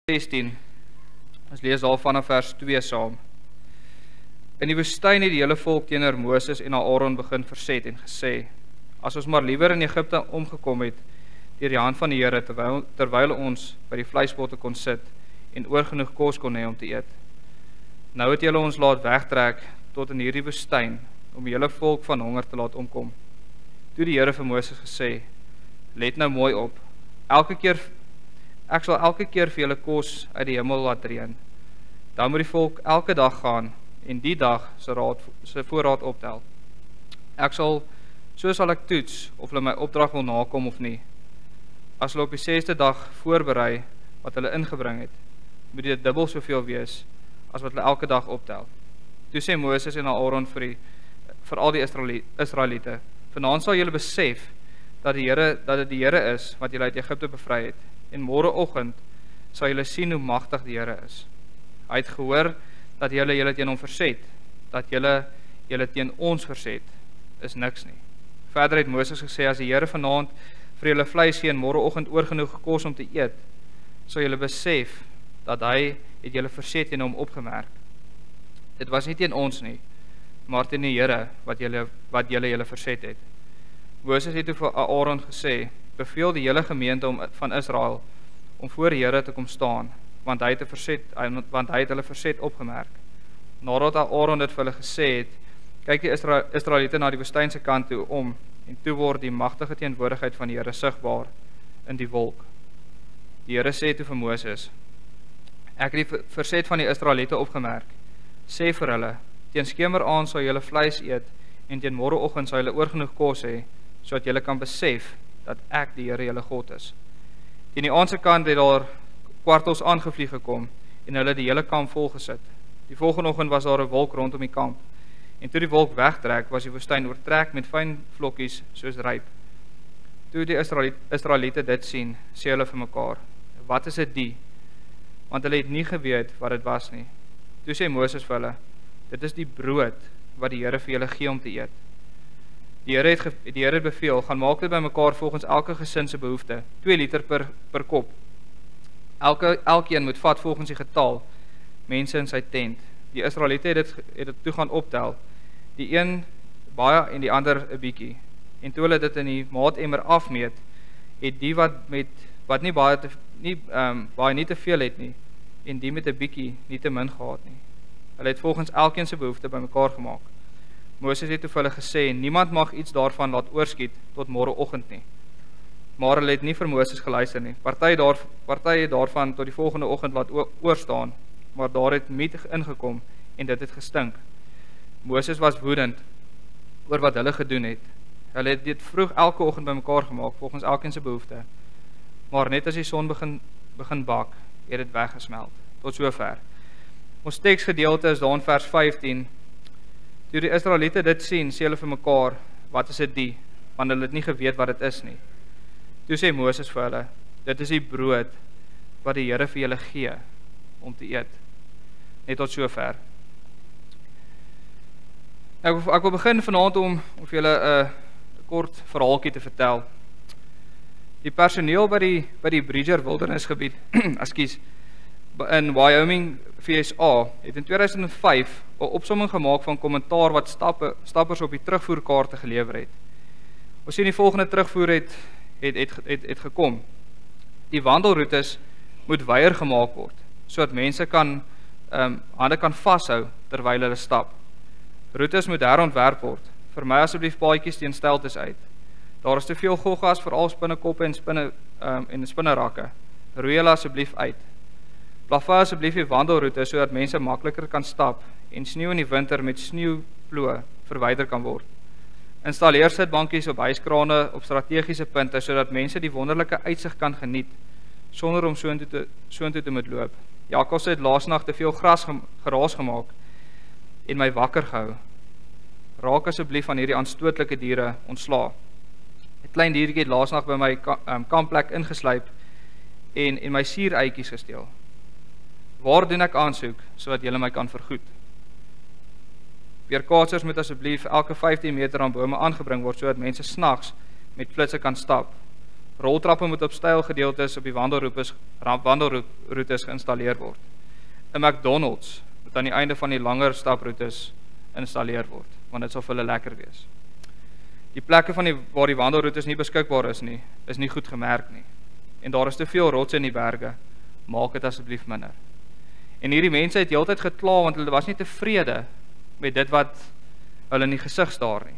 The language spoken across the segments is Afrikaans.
16. Ons lees daar vanaf vers 2 saam. In die woestyn het die hele volk teenoor Moses en Aaron begin verset en gesê: As ons maar liewer in Egipte omgekom het deur die hand van die Here, terwyl ons by die vleispotte kon sit en oorgenoeg kos kon hê om te eet. Nou het julle ons laat wegtrek tot in hierdie woestyn om die hele volk van honger te laat omkom. Toe die Here vir Moses gesê: Let nou mooi op. Ek sal elke keer vir julle kos uit die hemel laat reën. Dan moet die volk elke dag gaan en die dag sy voorraad optel. So sal ek toets of hulle my opdrag wil nakom of nie. As hulle op die 6de dag voorberei wat hulle ingebring het, moet dit dubbel soveel wees as wat hulle elke dag optel. Toe sê Moses en Aaron vir al die Israeliete: Vanaand sal julle besef dat dit die Here is wat julle uit Egipte bevry het, en môreoggend sal julle sien hoe magtig die Here is. Hy het gehoor dat julle teen hom verset, dat julle teen ons verset, is niks nie. Verder het Moses gesê: As die Here vanaand vir julle vleis gee en môreoggend oorgenoeg kos om te eet, sal julle besef dat hy het julle verset teen hom opgemerk. Dit was nie teen ons nie, maar teen die Here wat julle verset het. Moses het toe vir Aaron gesê: Beveel die hele gemeente van Israel om voor die Here te kom staan, want hy het hulle verset opgemerk. Nadat Aaron dit vir hulle gesê het, kyk die Israeliete na die woestynse kant toe om, en toe word die magtige teenwoordigheid van die Here sigbaar in die wolk. Die Here sê toe vir Moses: Ek het die verset van die Israeliete opgemerk. Sê vir hulle: Teen skemeraand sal julle vleis eet, en teen môreoggend sal julle oorgenoeg kos hê, sodat julle kan besef dat ek die Here julle God is. Teen die aandse kant het daar kwartels aangevlieg gekom, en hulle die hele kamp volgesit. Die volgende oggend was daar 'n wolk rondom die kamp, en toe die wolk wegtrek, was die woestyn oortrek met fyn vlokkies soos ryp. Toe die Israeliete dit sien, sê hulle vir mekaar: Wat is dit? Want hulle het nie geweet wat dit was nie. Toe sê Moses vir hulle: Dit is die brood wat die Here vir julle gee om te eet. Die Here het beveel: Gaan maak dit bymekaar volgens elke gesin se behoefte, 2 liter per kop. Elkeen moet vat volgens die getal mense in sy tent. Die Israeliete het dit toe gaan optel, die een baie en die ander 'n bietjie. En toe hulle dit in die maatemmer afmeet, het die wat nie baie nie te veel het nie, en die met 'n bietjie nie te min gehad nie. Hulle het volgens elkeen se behoefte bymekaar gemaak. Moses het toe vir hulle gesê: Niemand mag iets daarvan laat oorskiet tot môreoggend nie. Maar hulle het nie vir Moses geluister nie. Party daarvan tot die volgende oggend laat oorstaan, maar daar het miet ingekom en dit het gestink. Moses was woedend oor wat hulle gedoen het. Hulle het dit vroeg elke oggend bymekaar gemaak volgens elkeen se behoefte. Maar net as die son begin bak, het dit weggesmeld. Tot sover. Ons teksgedeelte is daar in vers 15. Toe die Israeliete dit sien, sê hulle vir mekaar: Wat is dit? Want hulle het nie geweet wat dit is nie. Toe sê Moses vir hulle: Dit is die brood wat die Here vir julle gee om te eet. Net tot sover. Ek wil begin vanaand om vir julle 'n kort verhaaltjie te vertel. Die personeel by die Bridger Wildernisgebied, in Wyoming, VSA, het in 2005 'n opsomming gemaak van kommentaar wat stappers op die terugvoerkaarte gelewer het. Ons sien die volgende terugvoer het gekom. Die wandelroetes moet weier gemaak word, sodat mense hande kan vashou terwyl hulle stap. Roetes moet herontwerp word. Vermy asseblief paadjies teen steltes uit. Daar is te veel goggas, veral spinnekoppe en spinnerakke. Roei hulle asseblief uit. Plaveer asseblief die wandelroete sodat mense makliker kan stap en sneeu in die winter met sneeuploë verwyder kan word. Installeer sitbankies op hyskrane op strategiese punte sodat mense die wonderlike uitsig kan geniet sonder om soontoe te moet loop. Jakkals het laasnag te veel geraas gemaak en my wakker gehou. Raak asseblief van hierdie aanstootlike diere ontslae. 'n Klein diertjie het laasnag by my kampplek ingesluip en my suuruitjies gesteel. Waar doen ek aansoek sodat julle my kan vergoed? Weerkaatsers moet asseblief elke 15 meter aan bome aangebring word sodat mense snags met flitsse kan stap. Roltrappe moet op styl gedeeltes op die wandelroutes geïnstalleer word. 'n McDonald's moet aan die einde van die langer staproetes installeer word, want dit sal vir hulle lekker wees. Die plekke waar die wandelroutes nie beskikbaar is nie goed gemerk nie. En daar is te veel rotse in die berge, maak dit asseblief minder. En hierdie mense het heeltyd gekla, want hulle was nie tevrede met dit wat hulle in die gesig staar nie.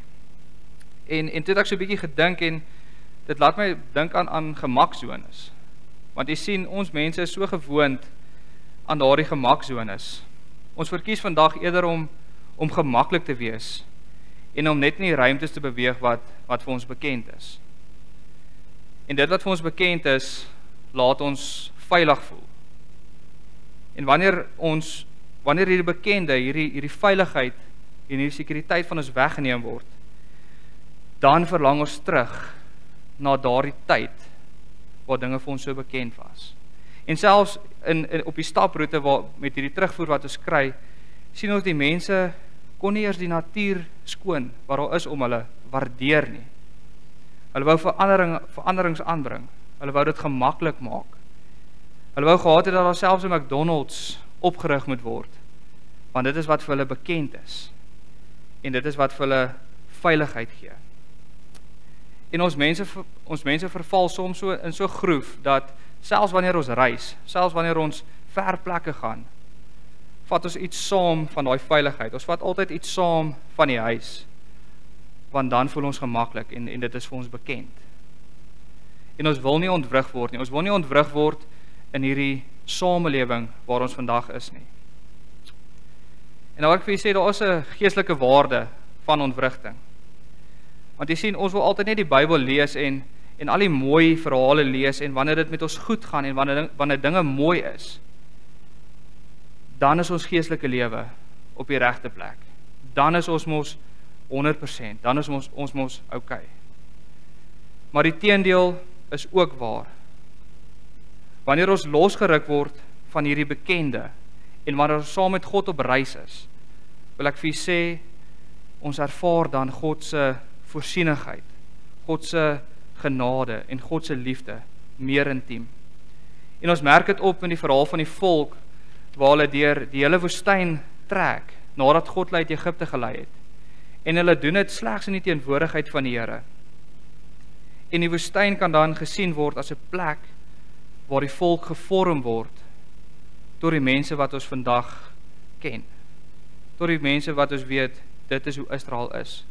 En toe het ek so 'n bietjie gedink, en dit laat my dink aan gemaksones. Want jy sien, ons mense is so gewoond aan daardie gemaksones. Ons verkies vandag eerder om gemaklik te wees, en om net in die ruimtes te beweeg wat vir ons bekend is. En dit wat vir ons bekend is, laat ons veilig voel. En wanneer hierdie bekende, hierdie veiligheid en hierdie sekuriteit van ons weggeneem word, dan verlang ons terug na daardie tyd waar dinge vir ons so bekend was. En selfs op die staproete met hierdie terugvoer wat ons kry, sien ons die mense kon nie eers die natuur skoon wat daar is om hulle waardeer nie. Hulle wou veranderings aanbring. Hulle wou dit gemaklik maak. Hulle wou gehad het dat daar selfs 'n McDonald's opgerig moet word, want dit is wat vir hulle bekend is. En dit is wat vir hulle veiligheid gee. En ons mense verval soms in so groef, dat selfs wanneer ons reis, selfs wanneer ons ver plekke gaan, vat ons iets saam van daai veiligheid. Ons vat altyd iets saam van die huis, want dan voel ons gemaklik, en dit is vir ons bekend. En ons wil nie ontwrig word nie. Ons wil nie ontwrig word in hierdie samelewing waar ons vandag is nie. En nou wil ek vir julle sê, daar is 'n geestelike waarde van ontwrigting. Want jy sien, ons wil altyd net die Bybel lees en al die mooi verhale lees, en wanneer dit met ons goed gaan, en wanneer dinge mooi is, dan is ons geestelike lewe op die regte plek. Dan is ons mos 100%, dan is ons mos okay. Maar die teendeel is ook waar. Wanneer ons losgeruk word van hierdie bekende, en wanneer ons saam met God op reis is, wil ek vir julle sê, ons ervaar dan God se voorsienigheid, God se genade en God se liefde meer intiem. En ons merk dit op in die verhaal van die volk, waar hulle deur die hele woestyn trek, nadat God hulle uit Egipte gelei het. En hulle doen dit slegs in die teenwoordigheid van die Here. En die woestyn kan dan gesien word as 'n plek waar die volk gevorm word deur die mense wat ons vandag ken. Deur die mense wat ons weet, dit is hoe Israel is.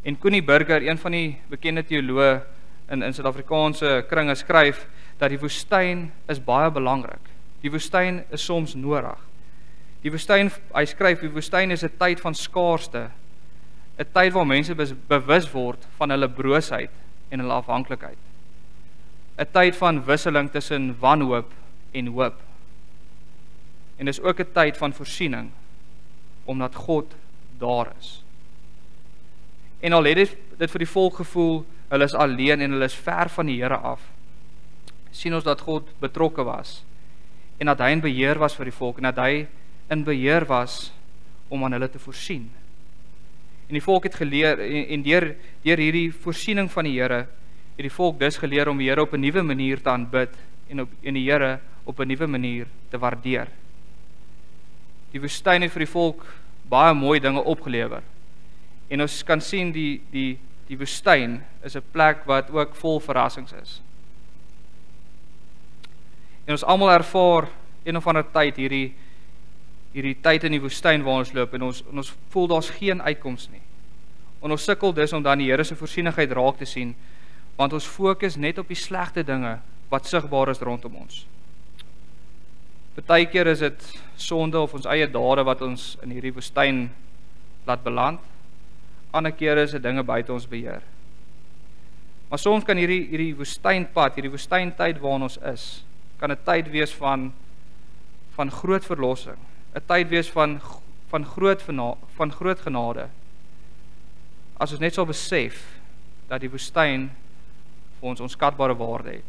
En Connie Burger, een van die bekende teoloë in Suid-Afrikaanse kringe, skryf dat die woestyn is baie belangrik. Die woestyn is soms nodig. Hy skryf, die woestyn is 'n tyd van skaarste, 'n tyd waar mense bewus word van hulle broosheid en hulle afhanklikheid. 'n Tyd van wisseling tussen wanhoop en hoop. En dis ook 'n tyd van voorsiening, omdat God daar is. En al het dit vir die volk gevoel, hulle is alleen en hulle is ver van die Here af, sien ons dat God betrokke was, en dat hy in beheer was vir die volk, en dat hy in beheer was om aan hulle te voorsien. En die volk het geleer, en deur hierdie voorsiening van die Here, het die volk dus geleer om die Here op 'n nuwe manier te aanbid, en die Here op 'n nuwe manier te waardeer. Die woestyn het vir die volk baie mooi dinge opgelewer. En ons kan sien die woestyn is 'n plek wat ook vol verrassings is. En ons almal ervaar een of ander tyd hierdie tyd in die woestyn waar ons loop, en ons voel daar's geen uitkoms nie. En ons sukkel dus om dan die Here se voorsienigheid raak te sien, want ons fokus net op die slegte dinge wat sigbaar is rondom ons. Partykeer is dit sonde of ons eie dade wat ons in hierdie woestyn laat beland. Ander kere is dit dinge buite ons beheer. Maar soms kan hierdie woestynpad, hierdie woestyntyd waarin ons is, kan 'n tyd wees van groot verlossing, 'n tyd wees van groot genade. As ons net sal besef dat die woestyn vir ons onskatbare waarde het.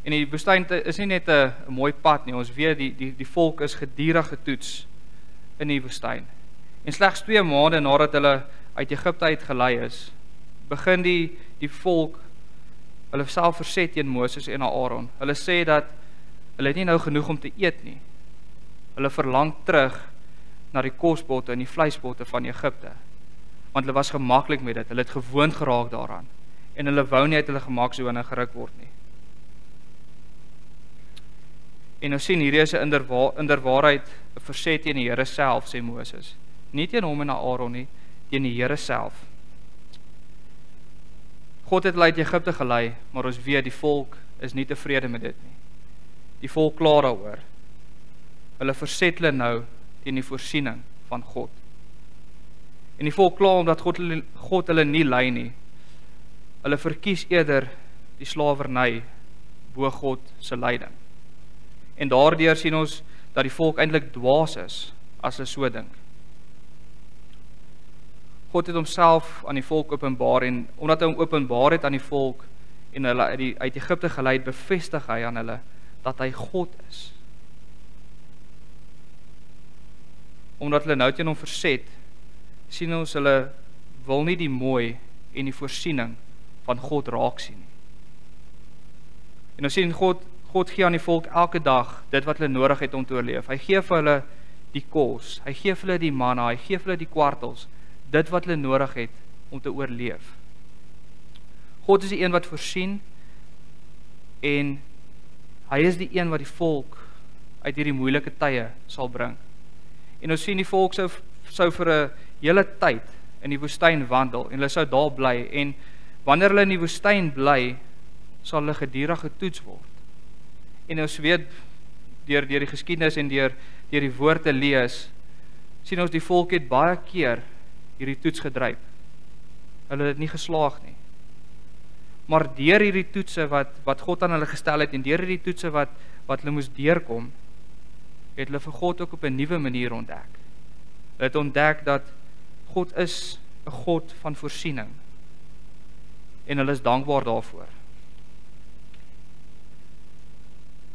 En die woestyn is nie net 'n mooi pad nie, ons weet die volk is gedurig getoets in die woestyn. En slegs 2 maande nadat hulle uit Egipte uit gelei is, begin die die volk hulle self verset teen Moses en Aaron. Hulle sê dat hulle het nie nou genoeg om te eet nie. Hulle verlang terug na die kosbotte en die vleisbotte van Egipte. Want hulle was gemaklik met dit, hulle het gewoond geraak daaraan. En hulle wou nie uit hulle gemaak so binne geruk word nie. En nou sien, hierdie is 'n inderwaarheid 'n verset teen die Here self, sê Moses. Nie teen hom en Aaron nie, teen die Here self. God het hulle uit Egipte gelei, maar ons weet die volk is nie tevrede met dit nie. Die volk kla daaroor. Hulle verset hulle nou teen die voorsiening van God. En die volk kla omdat God hulle nie lei nie. Hulle verkies eerder die slawerny bo God se leiding. En daardeur sien ons dat die volk eintlik dwaas is as hulle so dink. God het homself aan die volk openbaar en omdat hy hom openbaar het aan die volk en hulle uit Egipte gelei het, bevestig hy aan hulle dat hy God is. Omdat hulle nou teen hom verset, sien ons hulle wil nie die mooi en die voorsiening van God raak sien nie. En ons sien God gee aan die volk elke dag dit wat hulle nodig het om te oorleef. Hy gee vir hulle die kos, hy gee vir hulle die manna, hy gee vir hulle die kwartels, dit wat hulle nodig het om te oorleef. God is die een wat voorsien en hy is die een wat die volk uit hierdie moeilike tye sal bring. En ons sien die volk sou vir 'n hele tyd in die woestyn wandel en hulle sou daar bly en wanneer hulle in die woestyn bly, sal hulle gedurig getoets word. En ons weet deur die geskiedenis en deur die woord te lees, sien ons die volk het baie keer hierdie toets gedryf. Hulle het nie geslaag nie. Maar deur hierdie toetse wat God aan hulle gestel het en deur hierdie toetse wat hulle moes deurkom, het hulle vir God ook op 'n nuwe manier ontdek. Hulle het ontdek dat God is 'n God van voorsiening en hulle is dankbaar daarvoor.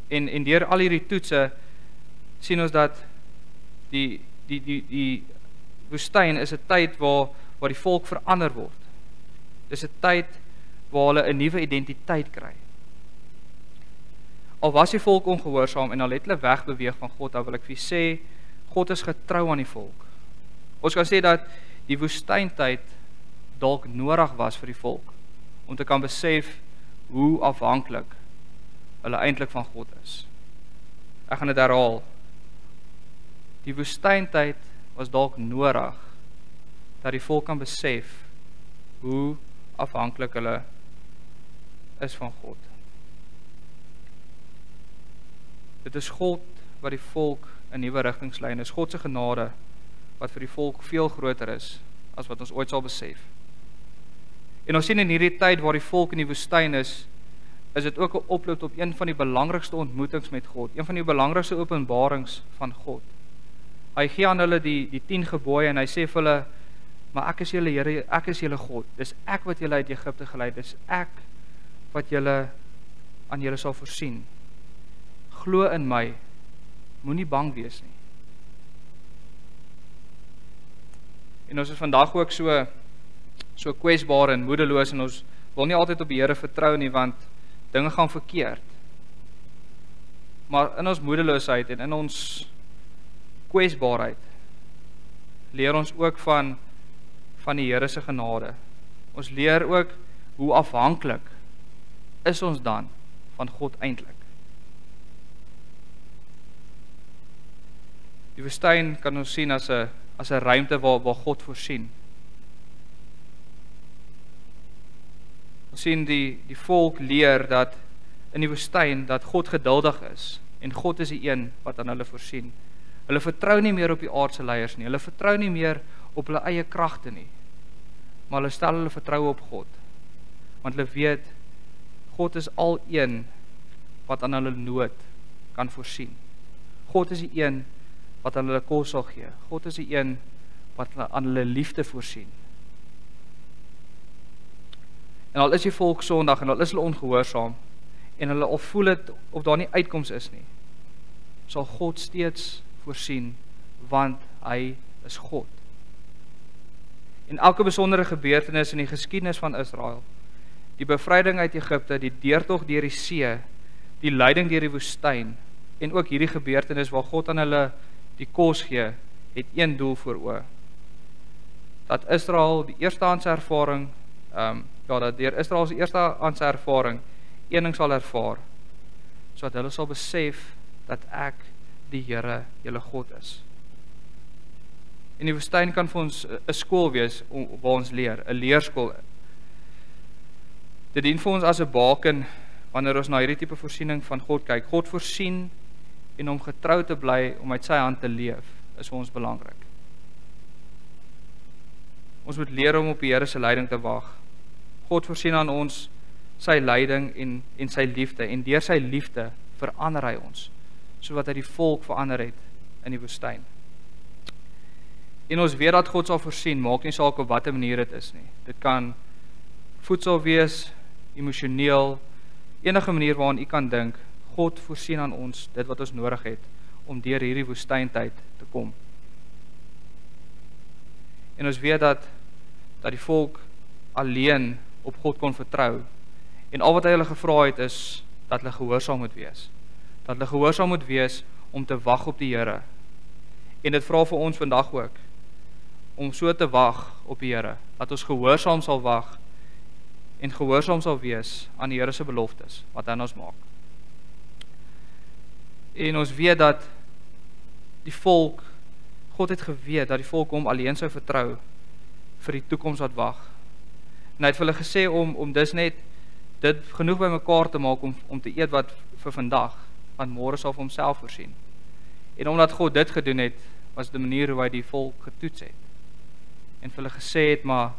En deur al hierdie toetse sien ons dat die woestyn is 'n tyd waar die volk verander word. Dis 'n tyd waar hulle 'n nuwe identiteit kry. Al was die volk ongehoorsaam en al het hulle wegbeweeg van God, dan wil ek vir sê, God is getrou aan die volk. Ons kan sê dat die woestyntyd dalk nodig was vir die volk, om te kan besef hoe afhanklik hulle eintlik van God is. Ek gaan dit herhaal. Die woestyntyd was dalk nodig, dat die volk kan besef hoe afhanklik hulle is van God. Dit is God wat die volk 'n nuwe rigting lei. Dis God se genade wat vir die volk veel groter is as wat ons ooit sal besef. En ons sien in hierdie tyd waar die volk in die woestyn is dit ook 'n oploop op een van die belangrikste ontmoetings met God, een van die belangrikste openbarings van God. Hy gee aan hulle die 10 gebooie en hy sê vir hulle, maar ek is julle Here, ek is julle God. Dis ek wat julle uit Egipte gelei het. Dis ek wat julle aan julle sal voorsien. Glo in my. Moenie bang wees nie. En ons is vandag ook so kwesbaar en moedeloos en ons wil nie altyd op die Here vertrou nie want dinge gaan verkeerd. Maar in ons moedeloosheid en in ons kwesbaarheid leer ons ook van die Here se genade. Ons leer ook hoe afhanklik is ons dan van God eintlik. Die woestyn kan ons sien as 'n ruimte waar God voorsien. Ons sien die volk leer dat in die woestyn dat God geduldig is en God is die een wat aan hulle voorsien. Hulle vertrou nie meer op die aardse leiers nie. Hulle vertrou nie meer op hulle eie kragte nie. Maar hulle stel hulle vertroue op God. Want hulle weet God is al een wat aan hulle nood kan voorsien. God is die een wat aan hulle kos sal gee. God is die een wat aan hulle liefde voorsien. En al is die volk sondig en al is hulle ongehoorsaam en hulle al voel het of daar nie uitkoms is nie, sal God steeds voorsien want hy is God. En elke besondere gebeurtenis in die geskiedenis van Israel Die bevryding uit Egipte, die deurtog deur die see, die lyding deur die woestyn en ook hierdie gebeurtenis waar God aan hulle die kos gee, het een doel voor oë. Dat Israel die eerstehandse ervaring, dat deur Israel se eerstehandse ervaring een ding sal ervaar, sodat hulle sal besef dat ek die Here, julle God is. En die woestyn kan vir ons 'n skool wees waar ons leer, 'n leerskool. Dit dien vir ons as 'n baken wanneer ons na hierdie tipe voorsiening van God kyk. God voorsien en om getrou te bly om uit sy hand te leef, is vir ons belangrik. Ons moet leer om op die Here se leiding te wag. God voorsien aan ons sy leiding en sy liefde, en deur sy liefde verander hy ons, sodat hy die volk verander het in die woestyn. En ons weet dat God sal voorsien, maak nie saak op watter manier dit is nie. Dit kan voedsel wees, emosioneel, enige manier waaraan u kan dink, God voorsien aan ons dit wat ons nodig het, om deur hierdie woestyntyd te kom. En ons weet dat die volk alleen op God kon vertrou, en al wat hy hulle gevra het is, dat hulle gehoorsaam moet wees. Dat hulle gehoorsaam moet wees om te wag op die Here. En dit vra vir ons vandag ook, om so te wag op die Here, dat ons gehoorsaam sal wag, en gehoorsaam sal wees aan die Here se beloftes, wat hy aan ons maak. En ons weet dat die volk, God het geweet dat die volk hom alleen sou vertrou vir die toekoms wat wag. En hy het vir hulle gesê om dis net dit genoeg bymekaar te maak om te eet wat vir vandag, want môre sal vir homself voorsien. En omdat God dit gedoen het, was die manier hoe hy die volk getoets het. En vir hulle gesê het, maar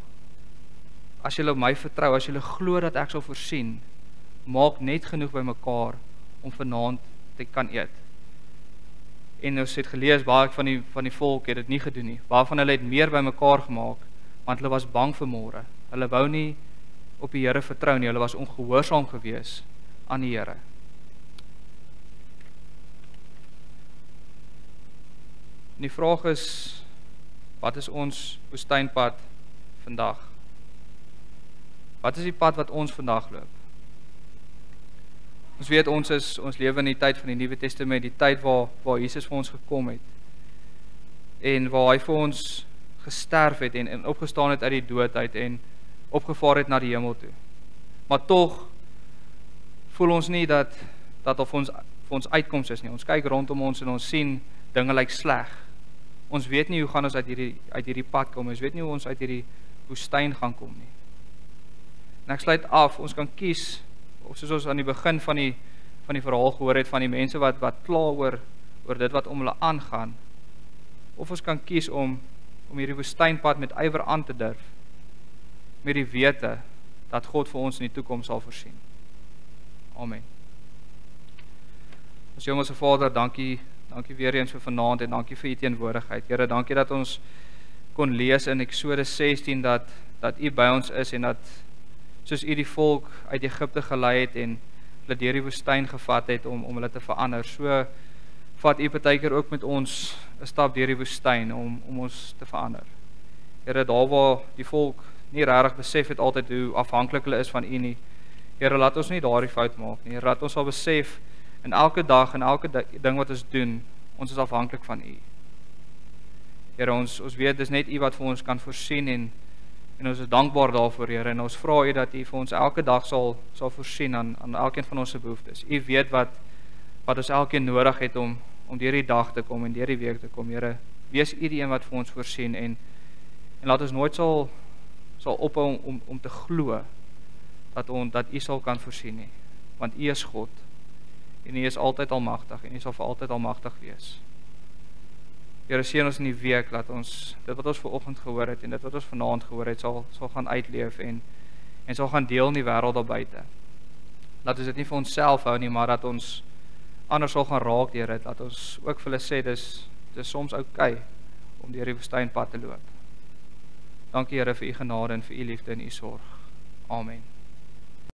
as julle op my vertrou, as julle glo dat ek sal voorsien, maak net genoeg bymekaar om vanaand te kan eet. En ons het gelees, baie van die volk het dit nie gedoen nie. Baie van hulle het meer bymekaar gemaak, want hulle was bang vir môre. Hulle wou nie op die Here vertrou nie, hulle was ongehoorsaam gewees aan die Here. En die vraag is, wat is ons woestynpad vandag? Wat is die pad wat ons vandag loop? Ons weet ons lewe in die tyd van die Nuwe Testament, die tyd waar Jesus vir ons gekom het, en waar hy vir ons gesterf het en opgestaan het uit die dood uit en opgevaar het na die hemel toe. Maar tog voel ons nie dat vir ons uitkoms is nie. Ons kyk rondom ons en ons sien dinge lyk sleg. Ons weet nie hoe gaan ons uit hierdie pad kom. Ons weet nie hoe ons uit hierdie woestyn gaan kom nie. En ek sluit af, ons kan kies, of soos ons aan die begin van die verhaal gehoor het, van die mense wat kla oor dit wat om hulle aangaan, of ons kan kies om hierdie woestynpad met ywer aan te durf, met die wete dat God vir ons in die toekoms sal voorsien. Amen. Ons Hemelse Vader, dankie weer eens vir vanaand en dankie vir u teenwoordigheid. Here, dankie dat ons kon lees in Eksodus 16 dat u by ons is en dat soos u die volk uit Egipte gelei het en hulle deur die woestyn gevat het om hulle te verander, so vat u partykeer ook met ons 'n stap deur die woestyn om ons te verander. Here, daar waar die volk nie regtig besef het altyd hoe afhanklik hulle is van u nie, Here, laat ons nie daardie fout maak nie. Here, laat ons sal besef in elke dag en elke ding wat ons doen, ons is afhanklik van u. Here, ons weet dis net u wat vir ons kan voorsien en ons is dankbaar daarvoor, Here, en ons vra u dat u vir ons elke dag sal voorsien aan elkeen van ons se behoeftes. U weet wat ons elkeen nodig het om deur die dag te kom en deur die week te kom, Here. Wees u die een wat vir ons voorsien en laat ons nooit sal ophou om te glo dat u sal kan voorsien nie, want u is God en u is altyd almagtig en u sal vir altyd almagtig wees. Here, seën ons in die week, laat ons dit wat ons vanoggend gehoor het en dit wat ons vanaand gehoor het sal gaan uitleef en sal gaan deel in die wêreld daar buite. Laat ons dit nie vir onsself hou nie, maar dat ons anders sal gaan raak deur dit. Laat ons ook vir hulle sê dis soms oukei om deur die woestynpad te loop. Dankie, Here, vir u genade en vir u liefde en u sorg. Amen.